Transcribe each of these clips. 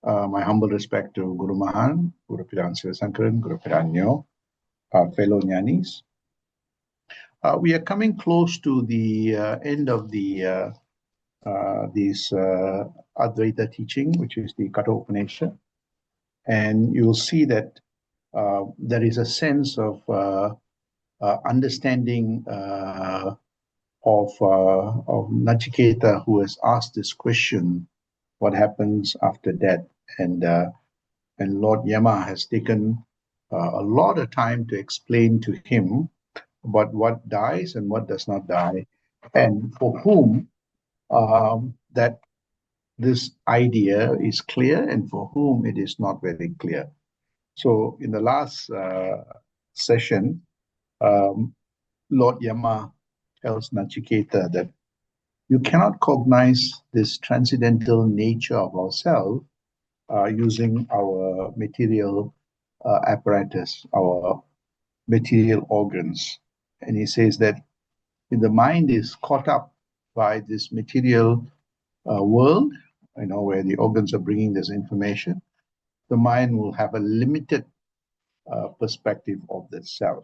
My humble respect to Guru Mahan, Guru Piran Sivasankaran, Guru Piranyo, our fellow Jnanis. We are coming close to the end of the this Advaita teaching, which is the Katha Upanishad. And you'll see that there is a sense of understanding of Nachiketa, who has asked this question, what happens after death? And Lord Yama has taken a lot of time to explain to him about what dies and what does not die, and for whom that this idea is clear and for whom it is not very clear. So in the last session, Lord Yama tells Nachiketa that you cannot cognize this transcendental nature of ourselves using our material apparatus, our material organs. And he says that if the mind is caught up by this material world, where the organs are bringing this information, the mind will have a limited perspective of the self.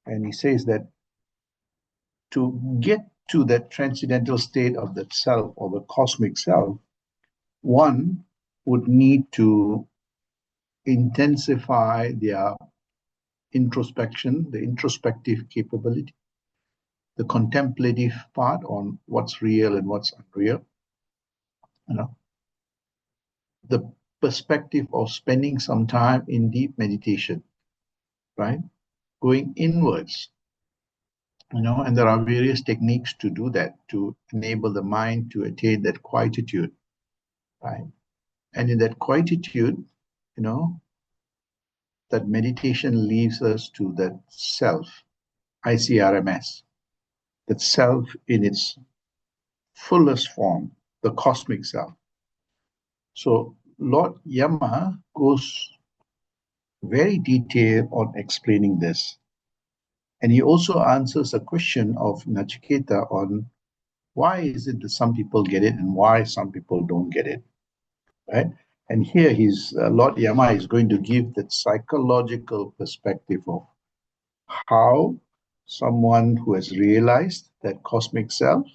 And he says that to get to that transcendental state of that self or the cosmic self, one would need to intensify their introspection, the introspective capability, the contemplative part on what's real and what's unreal, the perspective of spending some time in deep meditation, right? Going inwards, and there are various techniques to do that, to enable the mind to attain that quietude, right? And in that quietude, that meditation leads us to that self, ICRMS, that self in its fullest form, the cosmic self. So Lord Yama goes very detailed on explaining this. And he also answers a question of Nachiketa on why is it that some people get it and why some people don't get it, right? And here Lord Yama is going to give that psychological perspective of how someone who has realized that cosmic self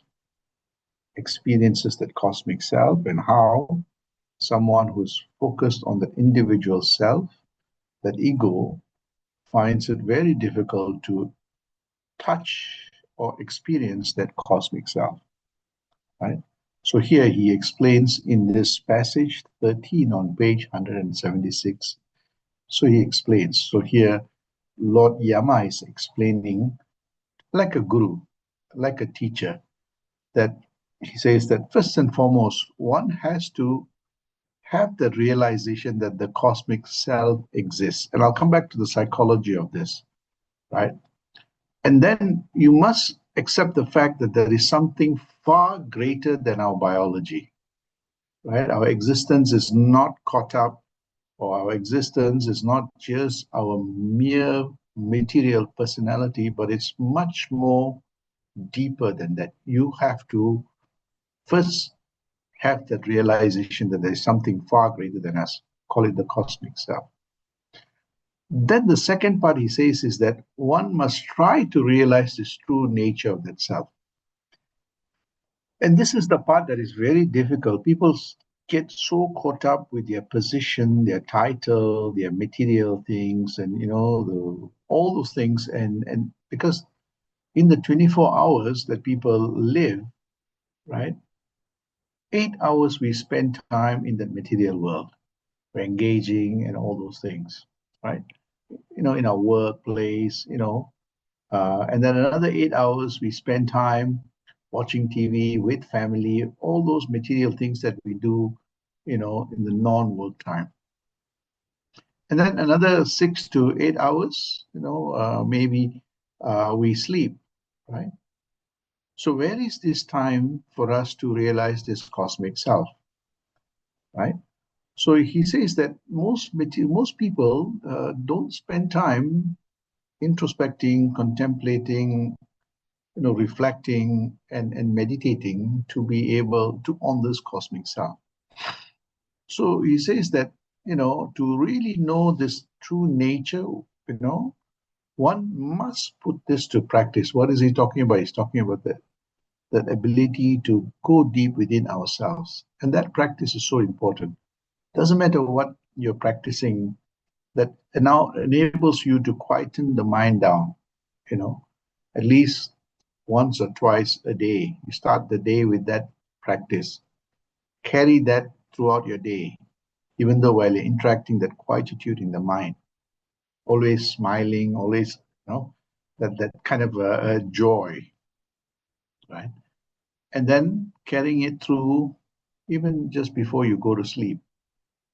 experiences that cosmic self, and how someone who's focused on that individual self, that ego, finds it very difficult to touch or experience that cosmic self, right? So here he explains in this passage 13 on page 176. So he explains. So here Lord Yama is explaining like a guru, like a teacher, that he says that first and foremost, one has to have the realization that the cosmic self exists. And I'll come back to the psychology of this, right? And then you must accept the fact that there is something far greater than our biology, right? Our existence is not caught up, or our existence is not just our mere material personality, but it's much more deeper than that. You have to first have that realization that there is something far greater than us, call it the cosmic self. Then the second part he says is that one must try to realize this true nature of that self. And this is the part that is very difficult. People get so caught up with their position, their title, their material things, and all those things. And because in the 24 hours that people live, right, 8 hours we spend time in the material world. We're engaging and all those things, right? In our workplace, and then another 8 hours we spend time watching TV with family, all those material things that we do, in the non-work time. And then another 6 to 8 hours, maybe we sleep, right? So where is this time for us to realize this cosmic self, right? So he says that most people don't spend time introspecting, contemplating, reflecting and meditating to be able to on this cosmic self. So he says that, to really know this true nature, one must put this to practice. What is he talking about? He's talking about that ability to go deep within ourselves. And that practice is so important. Doesn't matter what you're practicing, that now enables you to quieten the mind down, you know, at least once or twice a day. You start the day with that practice. Carry that throughout your day, even though while you're interacting, that quietude in the mind, always smiling, always, that kind of a joy, right? And then carrying it through even just before you go to sleep.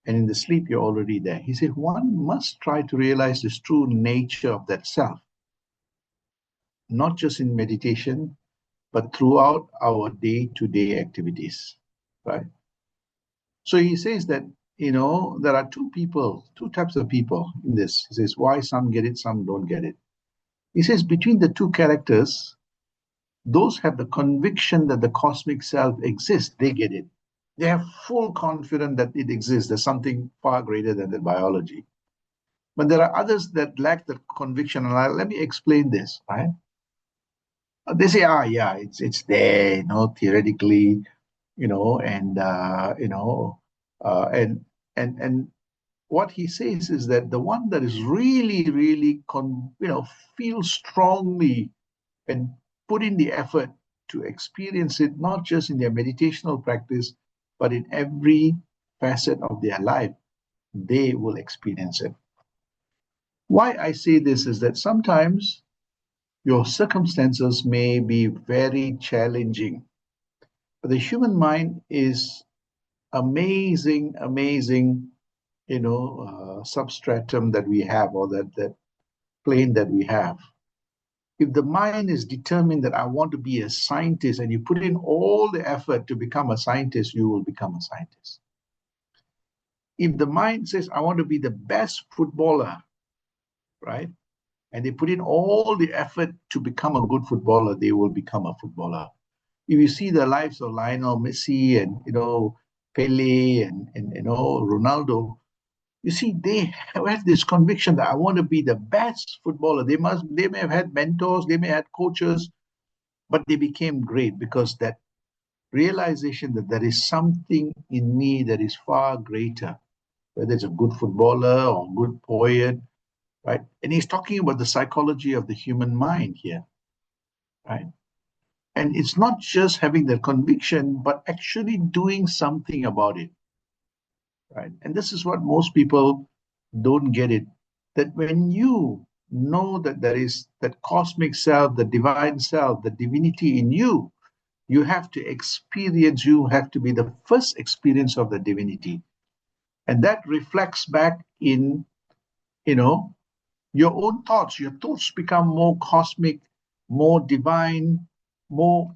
And in the sleep, you're already there. He said, one must try to realize this true nature of that self, not just in meditation, but throughout our day-to-day activities, right? So he says that, there are two types of people in this. He says, why some get it, some don't get it. He says, between the two characters, those have the conviction that the cosmic self exists, they get it. They have full confidence that it exists. There's something far greater than the biology. But there are others that lack the conviction. And let me explain this, right? They say, yeah, it's there, theoretically, and and what he says is that the one that is really, really, feels strongly and put in the effort to experience it, not just in their meditational practice, but in every facet of their life, they will experience it. Why I say this is that sometimes your circumstances may be very challenging, but the human mind is amazing, amazing, substratum that we have, or that plane that we have. If the mind is determined that I want to be a scientist, and you put in all the effort to become a scientist, you will become a scientist. If the mind says, I want to be the best footballer, right? And they put in all the effort to become a good footballer, they will become a footballer. If you see the lives of Lionel Messi and, Pele and Ronaldo, you see, they have this conviction that I want to be the best footballer. They may have had mentors, they may have had coaches, but they became great because that realization that there is something in me that is far greater, whether it's a good footballer or a good poet, right? And he's talking about the psychology of the human mind here, right? And it's not just having the conviction, but actually doing something about it, right? And this is what most people don't get it, that when you know that there is that cosmic self, the divine self, the divinity in you, you have to experience, you have to be the first experience of the divinity. And that reflects back in, your own thoughts. Your thoughts become more cosmic, more divine, more,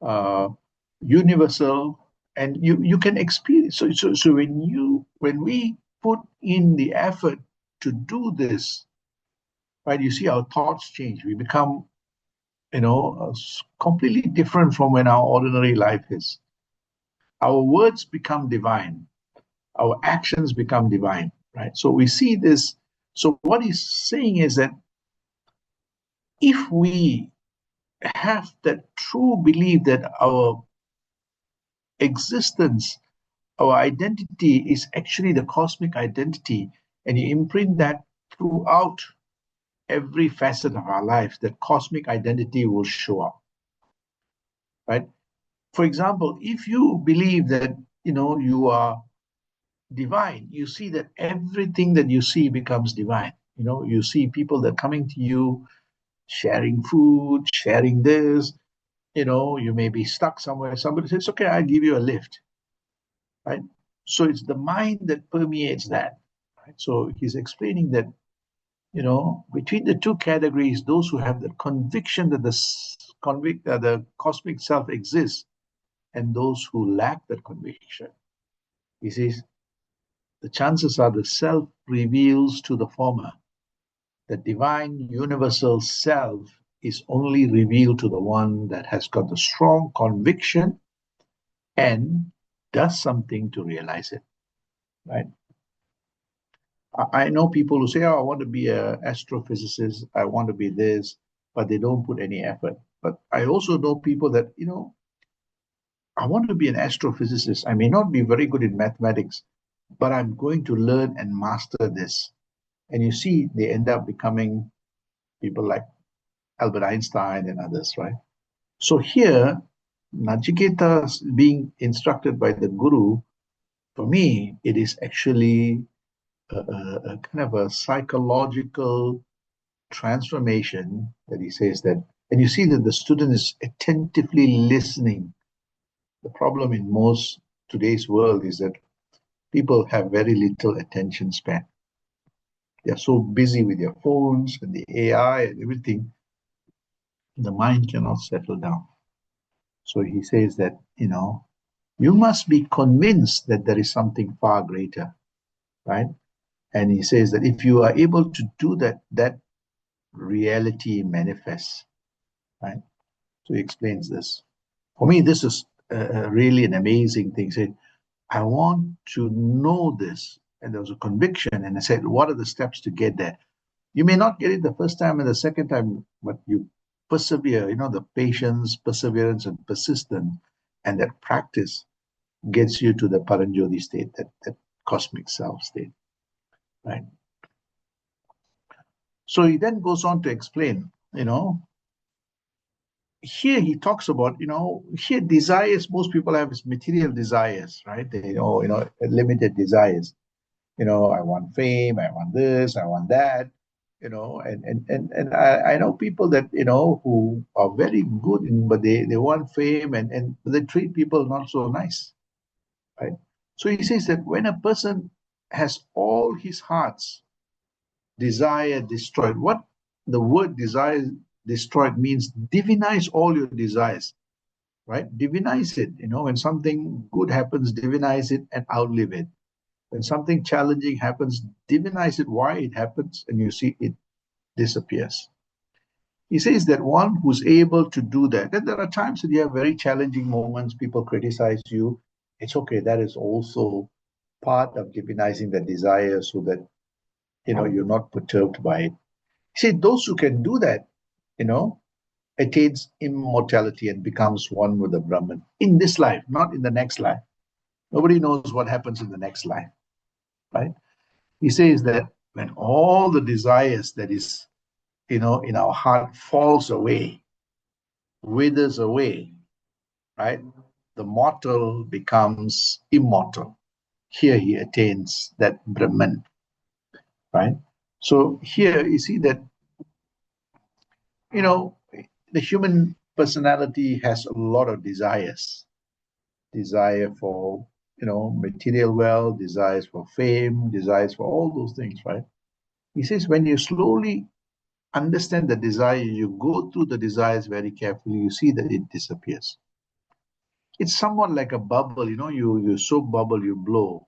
uh, universal, and you can experience. So when we put in the effort to do this, right, you see our thoughts change. We become, completely different from when our ordinary life is. Our words become divine. Our actions become divine, right? So we see this. So what he's saying is that if we have that true belief that our existence, our identity is actually the cosmic identity, and you imprint that throughout every facet of our life, that cosmic identity will show up, right? For example, if you believe that, you are divine, you see that everything that you see becomes divine. You see people that are coming to you, sharing food, sharing this, you may be stuck somewhere. Somebody says, okay, I'll give you a lift, right? So it's the mind that permeates that, right? So he's explaining that, between the two categories, those who have the conviction that the cosmic self exists, and those who lack that conviction. He says, the chances are the self reveals to the former. The divine universal self is only revealed to the one that has got the strong conviction and does something to realize it, right? I know people who say, oh, I want to be an astrophysicist, I want to be this, but they don't put any effort. But I also know people that, I want to be an astrophysicist. I may not be very good in mathematics, but I'm going to learn and master this. And you see, they end up becoming people like Albert Einstein and others, right? So here, Nachiketa being instructed by the Guru, for me, it is actually a kind of a psychological transformation that he says that, and you see that the student is attentively listening. The problem in most today's world is that people have very little attention span. They're so busy with their phones and the AI and everything, the mind cannot settle down. So he says that, you must be convinced that there is something far greater, right? And he says that if you are able to do that, that reality manifests, right? So he explains this. For me, this is really an amazing thing. He said, I want to know this. And there was a conviction. And I said, what are the steps to get there? You may not get it the first time and the second time, but you persevere, the patience, perseverance, and persistence, and that practice gets you to the Paranjoti state, that cosmic self state, right? So he then goes on to explain, here he talks about, here desires, most people have is material desires, right? They limited desires. I want fame, I want this, I want that, and I know people that, who are very good but they want fame and they treat people not so nice, right? So he says that when a person has all his heart's desire destroyed, what the word desire destroyed means, divinize all your desires, right? Divinize it. When something good happens, divinize it and outlive it. When something challenging happens, divinize it, why it happens, and you see it disappears. He says that one who's able to do that, and there are times that you have very challenging moments, people criticize you. It's okay. That is also part of divinizing the desire so that, you're not perturbed by it. He said those who can do that, attains immortality and becomes one with the Brahman in this life, not in the next life. Nobody knows what happens in the next life, right? He says that when all the desires that is, in our heart falls away, withers away, right? The mortal becomes immortal. Here he attains that Brahman, right? So here you see that, the human personality has a lot of desires. Desire for, material wealth, desires for fame, desires for all those things, right? He says when you slowly understand the desire, you go through the desires very carefully, you see that it disappears. It's somewhat like a bubble, you soak bubble, you blow,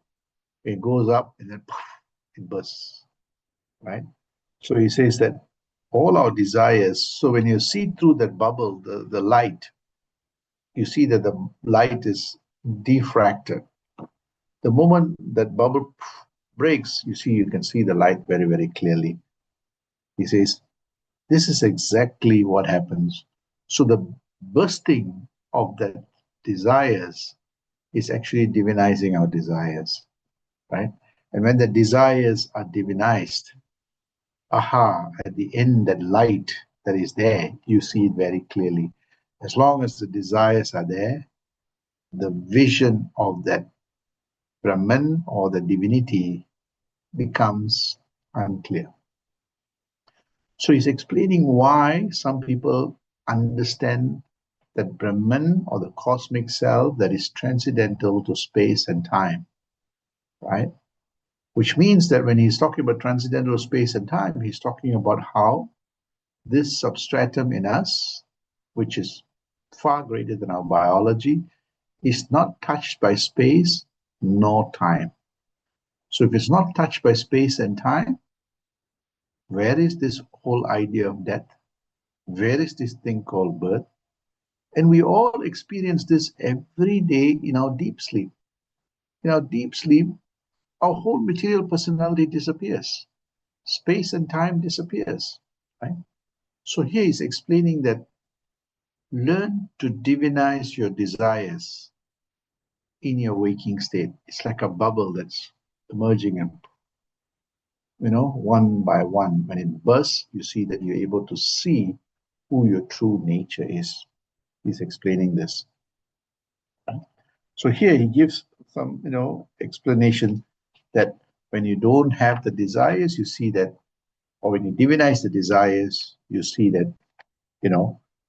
it goes up and then poof, it bursts, right? So he says that all our desires, so when you see through that bubble, the light, you see that the light is diffracted. The moment that bubble breaks, you can see the light very, very clearly. He says, this is exactly what happens. So the bursting of the desires is actually divinizing our desires, right? And when the desires are divinized, at the end, that light that is there, you see it very clearly. As long as the desires are there, the vision of that Brahman or the divinity becomes unclear. So he's explaining why some people understand that Brahman or the cosmic self that is transcendental to space and time, right? Which means that when he's talking about transcendental space and time, he's talking about how this substratum in us, which is far greater than our biology, is not touched by space nor time. So if it's not touched by space and time, where is this whole idea of death? Where is this thing called birth? And we all experience this every day in our deep sleep. In our deep sleep, our whole material personality disappears. Space and time disappears, right? So here he's explaining that learn to divinize your desires in your waking state. It's like a bubble that's emerging and, one by one. When it bursts, you see that you're able to see who your true nature is. He's explaining this. So here he gives some, explanation that when you don't have the desires, you see that, or when you divinize the desires, you see that,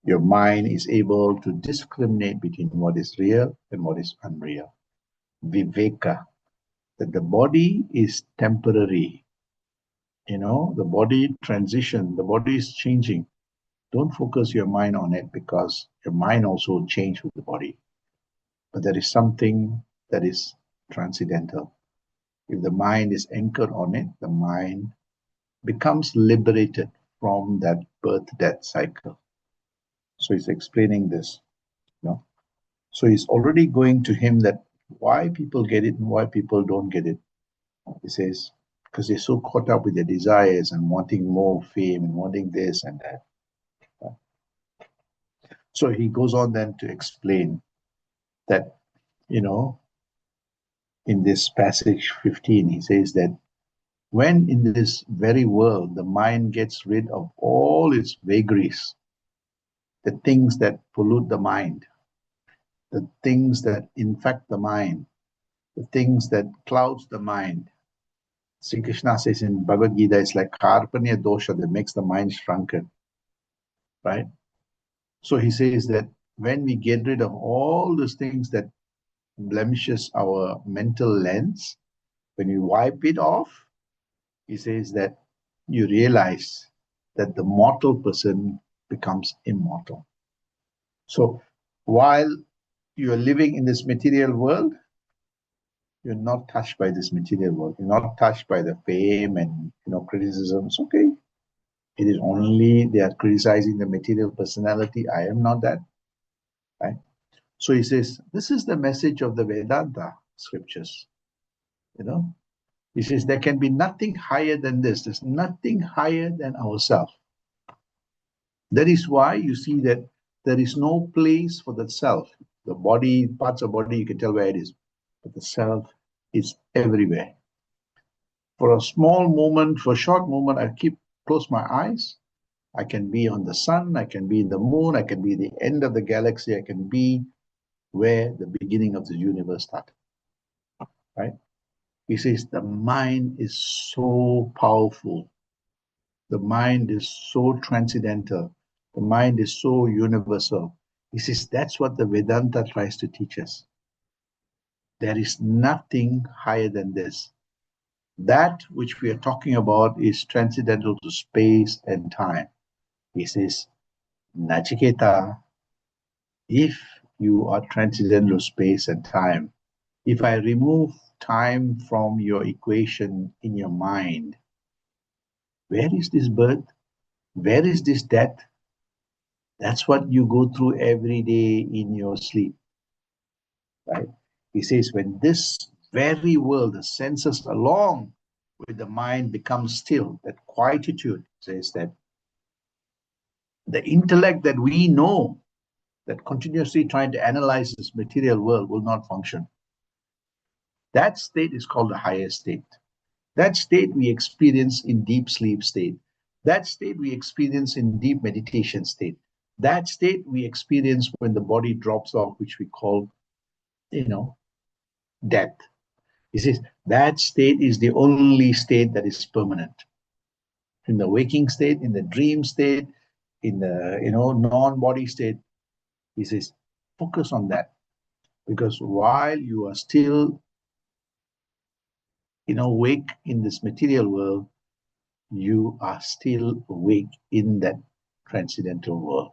your mind is able to discriminate between what is real and what is unreal. Viveka, that the body is temporary. The body transition, the body is changing. Don't focus your mind on it because your mind also change with the body. But there is something that is transcendental. If the mind is anchored on it, the mind becomes liberated from that birth-death cycle. So he's explaining this. So he's already going to him that why people get it and why people don't get it. He says, because they're so caught up with their desires and wanting more fame and wanting this and that. So he goes on then to explain that, in this passage 15, he says that when in this very world the mind gets rid of all its vagaries, the things that pollute the mind, the things that infect the mind, the things that clouds the mind. Sri Krishna says in Bhagavad Gita, it's like karpanya dosha that makes the mind shrunken, right? So he says that when we get rid of all those things that blemishes our mental lens, when you wipe it off, he says that you realize that the mortal person becomes immortal. So while you're living in this material world, you're not touched by this material world. You're not touched by the fame and criticism. It's okay. It is only they are criticizing the material personality. I am not that. Right? So he says, this is the message of the Vedanta scriptures. He says there can be nothing higher than this. There's nothing higher than ourselves. That is why you see that there is no place for the self. The body, parts of body, you can tell where it is. But the self is everywhere. For a small moment, for a short moment, I close my eyes. I can be on the sun, I can be in the moon, I can be the end of the galaxy, I can be where the beginning of the universe started. Right? He says the mind is so powerful. The mind is so transcendental. The mind is so universal. He says that's what the Vedanta tries to teach us. There is nothing higher than this. That which we are talking about is transcendental to space and time. He says, Nachiketa, if you are transcendental to space and time, if I remove time from your equation in your mind, where is this birth? Where is this death? That's what you go through every day in your sleep, right? He says, when this very world, the senses along with the mind becomes still, that quietude says that the intellect that we know that continuously trying to analyze this material world will not function. That state is called the higher state. That state we experience in deep sleep state. That state we experience in deep meditation state. That state we experience when the body drops off, which we call, death. He says that state is the only state that is permanent. In the waking state, in the dream state, in the non-body state, he says, focus on that. Because while you are still awake in this material world, you are still awake in that transcendental world.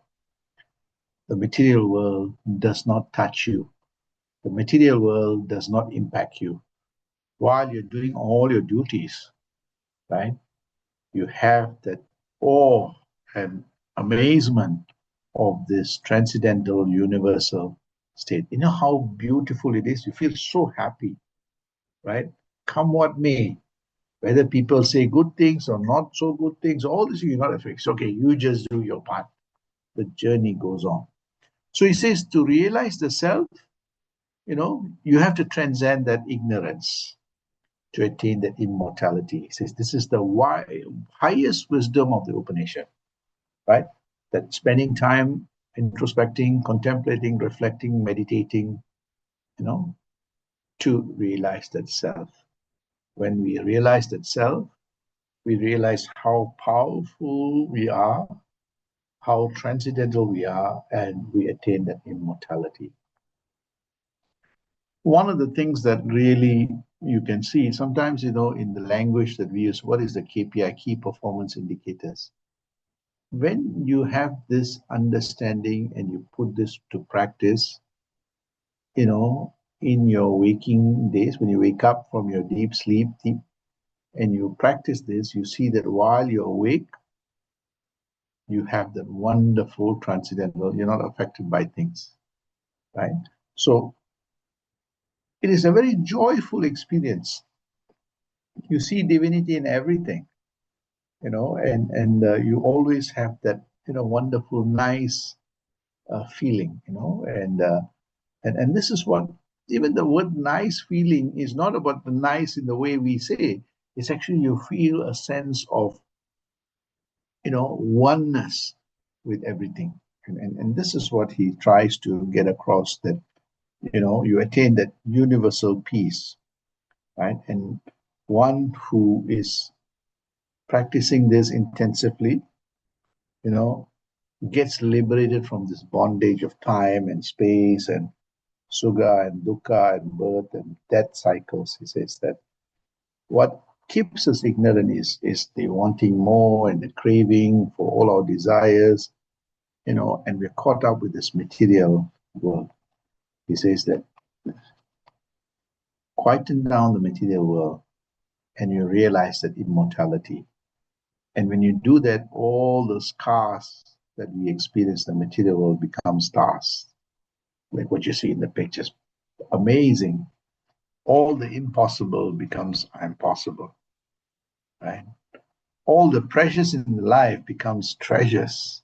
The material world does not touch you. The material world does not impact you. While you're doing all your duties, right? You have that awe and amazement of this transcendental universal state. You know how beautiful it is? You feel so happy. right? Come what may, whether people say good things or not so good things, all this you're not affected. Okay, you just do your part. The journey goes on. So he says to realize the self, you have to transcend that ignorance to attain that immortality. He says this is the highest wisdom of the Upanishad, right? That spending time introspecting, contemplating, reflecting, meditating, to realize that self. When we realize that self, we realize how powerful we are, how transcendental we are, and we attain that immortality. One of the things that really you can see sometimes, in the language that we use, what is the KPI, key performance indicators? When you have this understanding and you put this to practice, in your waking days, when you wake up from your deep sleep, and you practice this, you see that while you're awake, you have that wonderful transcendental, you're not affected by things, right? So it is a very joyful experience. You see divinity in everything, and you always have that, wonderful, nice feeling, and this is what, even the word nice feeling is not about the nice in the way we say. It's actually you feel a sense of, oneness with everything. And this is what he tries to get across, that, you attain that universal peace, right? And one who is practicing this intensively, gets liberated from this bondage of time and space and sugha and dukkha and birth and death cycles. He says that what keeps us ignorant is the wanting more and the craving for all our desires, and we're caught up with this material world. He says that quieten down the material world and you realize that immortality. And when you do that, all the scars that we experience in the material world become stars, like what you see in the pictures. Amazing. All the impossible becomes impossible, right? All the precious in life becomes treasures.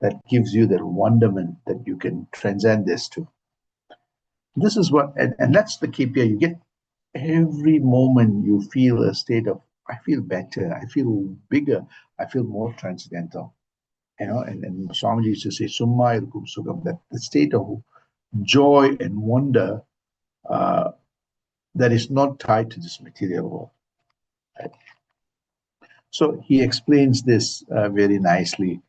That gives you that wonderment that you can transcend this to. This is what, and that's the KPI. You get every moment you feel a state of, I feel better, I feel bigger, I feel more transcendental. And Swamiji used to say, Summa irukum sugam, that the state of joy and wonder that is not tied to this material world. Right? So he explains this very nicely,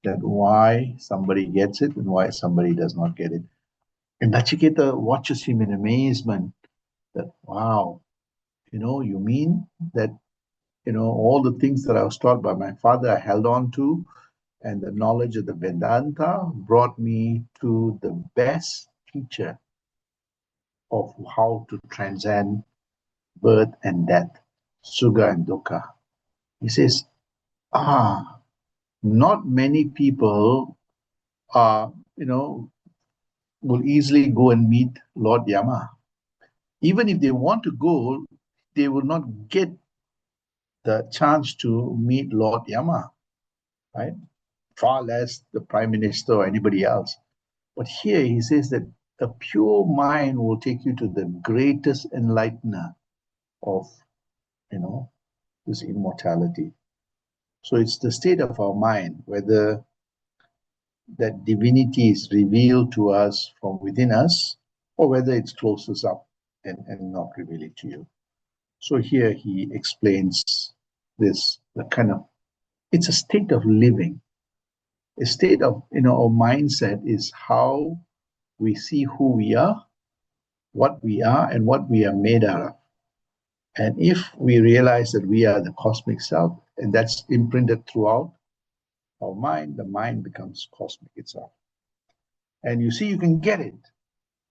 that why somebody gets it and why somebody does not get it. And Nachiketa watches him in amazement that, wow, you mean that, all the things that I was taught by my father, I held on to, and the knowledge of the Vedanta brought me to the best teacher of how to transcend birth and death, sugha and dukkha. He says, not many people are, will easily go and meet Lord Yama. Even if they want to go, they will not get the chance to meet Lord Yama, right? Far less the Prime Minister or anybody else. But here he says that a pure mind will take you to the greatest enlightener of, this immortality. So it's the state of our mind, whether that divinity is revealed to us from within us, or whether it's closes up and not revealed to you. So here he explains this, the kind of, it's a state of living. A state of, our mindset is how we see who we are, what we are, and what we are made out of. And if we realize that we are the cosmic self, and that's imprinted throughout our mind, the mind becomes cosmic itself. And you see, you can get it.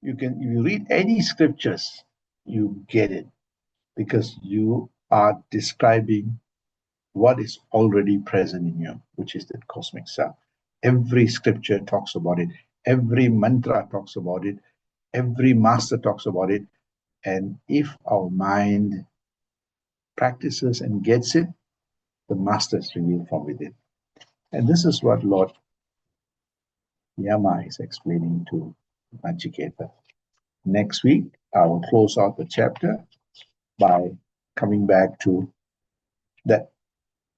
If you read any scriptures, you get it, because you are describing what is already present in you, which is the cosmic self. Every scripture talks about it. Every mantra talks about it. Every master talks about it. And if our mind practices and gets it, the master is revealed from within. And this is what Lord Yama is explaining to Nachiketa. Next week, I will close out the chapter by coming back to that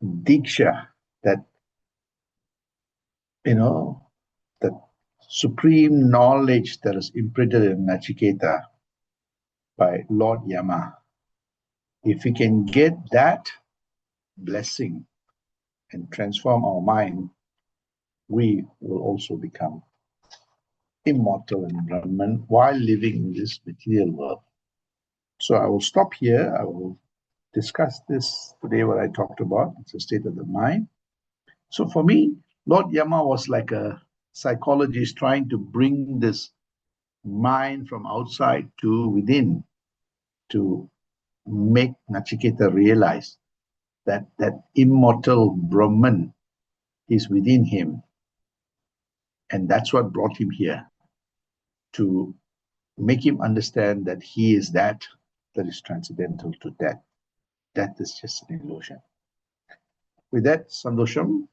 diksha, that, that supreme knowledge that is imprinted in Nachiketa by Lord Yama. If we can get that blessing and transform our mind, we will also become immortal in Brahman while living in this material world. So I will stop here. I will discuss this today, what I talked about. It's a state of the mind. So for me, Lord Yama was like a psychologist trying to bring this mind from outside to within to make Nachiketa realize that that immortal Brahman is within him. And that's what brought him here, to make him understand that he is that is transcendental to death. Death is just an illusion. With that, Sandosham,